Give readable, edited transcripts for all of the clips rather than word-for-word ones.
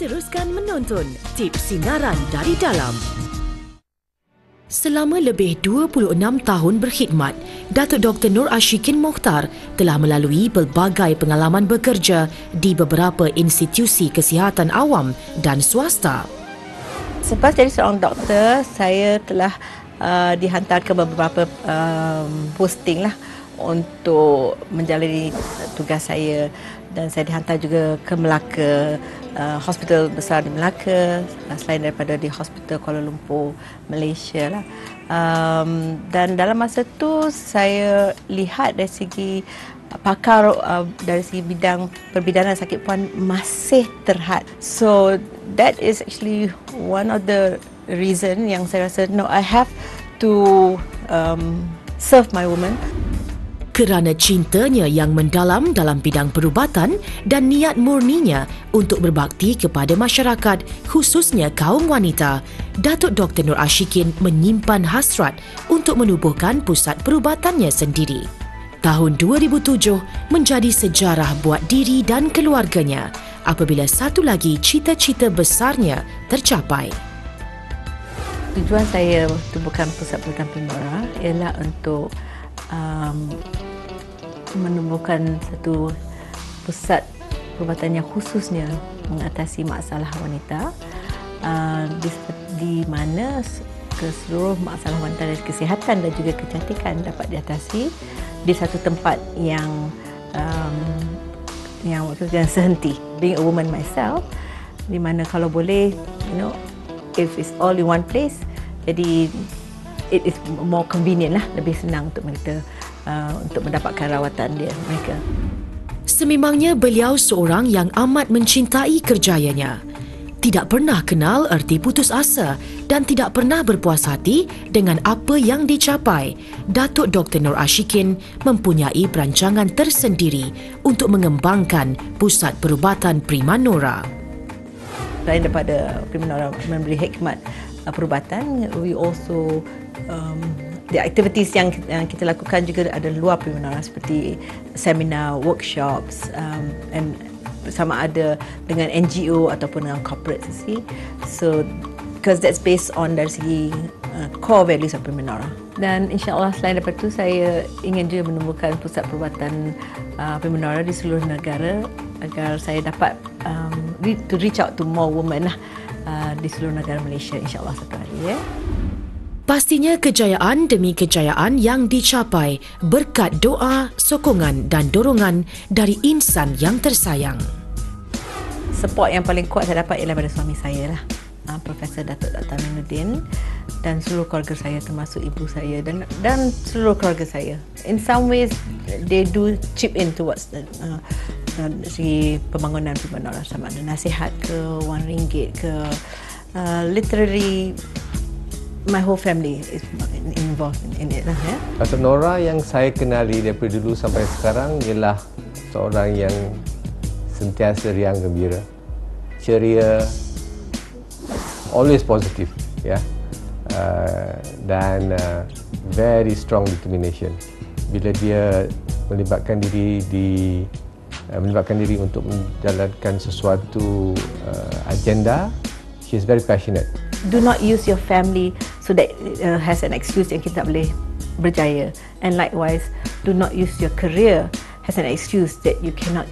Teruskan menonton Tips Sinaran dari Dalam. Selama lebih 26 tahun berkhidmat, Datuk Dr. Nur Ashikin Mokhtar telah melalui pelbagai pengalaman bekerja di beberapa institusi kesihatan awam dan swasta. Selepas jadi seorang doktor, saya telah dihantar ke beberapa posting lah untuk menjalani tugas saya, dan saya dihantar juga ke Melaka, hospital besar di Melaka, selain daripada di hospital Kuala Lumpur, Malaysia lah. Dan dalam masa tu saya lihat dari segi pakar dari segi bidang perbidanan sakit puan masih terhad. So that is actually one of the reason yang saya rasa I have to serve my woman. Kerana cintanya yang mendalam dalam bidang perubatan dan niat murninya untuk berbakti kepada masyarakat, khususnya kaum wanita, Datuk Dr. Nur Ashikin menyimpan hasrat untuk menubuhkan pusat perubatannya sendiri. Tahun 2007 menjadi sejarah buat diri dan keluarganya apabila satu lagi cita-cita besarnya tercapai. Tujuan saya tubuhkan pusat perubatan Primora ialah untuk menumbuhkan satu pusat perubatan yang khususnya mengatasi masalah wanita, di mana keseluruh masalah wanita dari kesihatan dan juga kecantikan dapat diatasi di satu tempat yang sehenti. Being a woman myself, di mana kalau boleh, if it's all in one place, jadi it is more convenient lah, lebih senang untuk mereka untuk mendapatkan rawatan mereka. Sememangnya beliau seorang yang amat mencintai kerjayanya. Tidak pernah kenal erti putus asa dan tidak pernah berpuas hati dengan apa yang dicapai. Datuk Dr. Nur Ashikin mempunyai perancangan tersendiri untuk mengembangkan pusat perubatan Primanora. Selain daripada Primanora memberi hikmat perubatan, we also the activities yang kita lakukan juga ada luar Primanora, seperti seminar, workshops, and sama ada dengan NGO ataupun dengan corporate. So because that's based on dari segi core values of Primanora. Dan insyaAllah selain daripada itu, saya ingin juga menumbuhkan pusat perubatan Primanora di seluruh negara agar saya dapat to reach out to more women lah di seluruh negara Malaysia, insyaAllah satu hari. Pastinya kejayaan demi kejayaan yang dicapai berkat doa, sokongan dan dorongan dari insan yang tersayang. Support yang paling kuat saya dapat ialah daripada suami saya lah, Profesor Datuk Dr. Aminuddin, dan seluruh keluarga saya, termasuk ibu saya dan seluruh keluarga saya. In some ways, they do chip in towards segi pembangunan Primanora, sama ada nasihat ke, RM1 ke, literally my whole family is involved in it lah. Datuk Nora yang saya kenali daripada dulu sampai sekarang ialah seorang yang sentiasa riang gembira, ceria, always positive, dan very strong determination. Bila dia melibatkan diri untuk menjalankan sesuatu agenda, she is very passionate. Do not use your family so that it has an excuse yang kita tak boleh berjaya. And likewise, do not use your career as an excuse that you cannot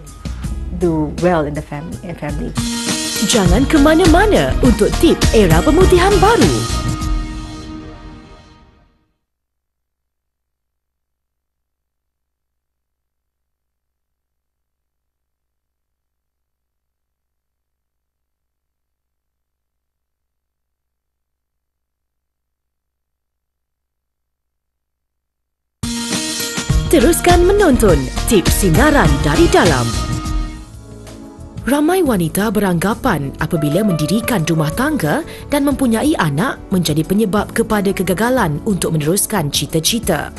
do well in the family. Jangan ke mana-mana untuk tip era pemutihan baru. Teruskan menonton Tips Sinaran dari Dalam. Ramai wanita beranggapan apabila mendirikan rumah tangga dan mempunyai anak menjadi penyebab kepada kegagalan untuk meneruskan cita-cita.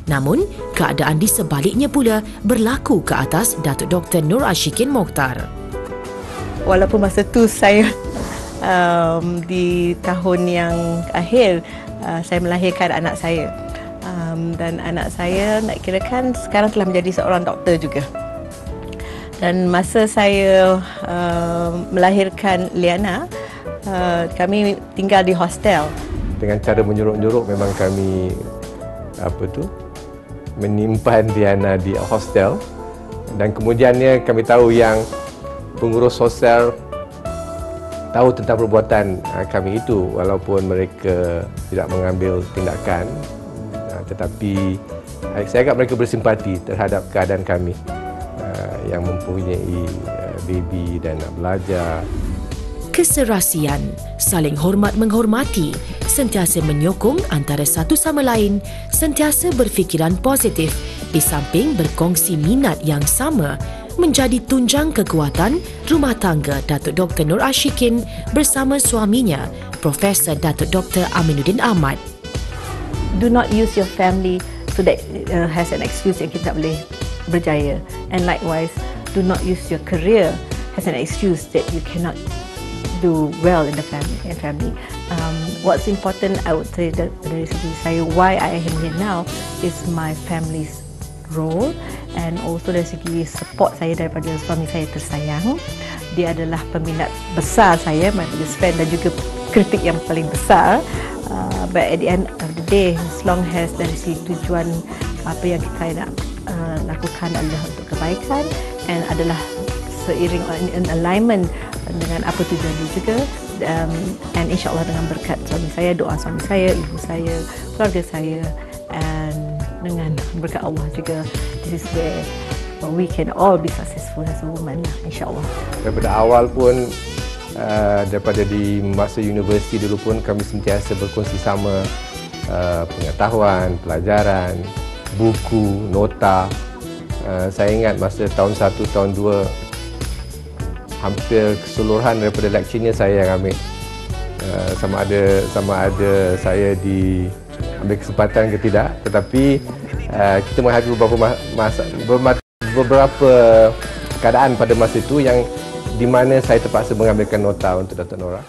Namun, keadaan di sebaliknya pula berlaku ke atas Datuk Dr. Nur Ashikin Mokhtar. Walaupun masa tu saya di tahun yang akhir saya melahirkan anak saya. Dan anak saya nak kirakan sekarang telah menjadi seorang doktor juga. Dan masa saya melahirkan Liana, kami tinggal di hostel. Dengan cara menyuruh-nyuruh memang kami menyimpan Liana di hostel, dan kemudiannya kami tahu yang pengurus hostel tahu tentang perbuatan kami itu, walaupun mereka tidak mengambil tindakan, tetapi saya agak mereka bersimpati terhadap keadaan kami yang mempunyai baby dan nak belajar. Keserasian, saling hormat menghormati, sentiasa menyokong antara satu sama lain, sentiasa berfikiran positif di samping berkongsi minat yang sama menjadi tunjang kekuatan rumah tangga Datuk Dr. Nur Ashikin bersama suaminya, Profesor Datuk Dr. Aminuddin Ahmad. Do not use your family so that has an excuse yang kita tak boleh berjaya. And likewise, do not use your career as an excuse that you cannot do well in the family. What's important, I would say that dari segi saya, why I am here now is my family's role, and also dari segi support saya daripada suami saya tersayang. Dia adalah peminat besar saya, my biggest fan, dan juga kritik yang paling besar. But at the end of the day, as long as dari segi tujuan apa yang kita nak lakukan adalah untuk kebaikan and adalah seiring in alignment dengan apa tujuan dia juga, and insyaAllah dengan berkat suami saya, doa suami saya, ibu saya, keluarga saya, and dengan berkat Allah juga, this is where we can all be successful as a woman, insyaAllah. Daripada awal pun, daripada di masa universiti dulu pun kami sentiasa berkongsi sama pengetahuan, pelajaran, buku, nota. Saya ingat masa tahun 1, tahun 2, hampir keseluruhan daripada lecturenya saya yang ambil. Sama ada saya ambil kesempatan ke tidak, tetapi kita menghadapi beberapa keadaan pada masa itu yang di mana saya terpaksa mengambilkan nota untuk Datuk Nora.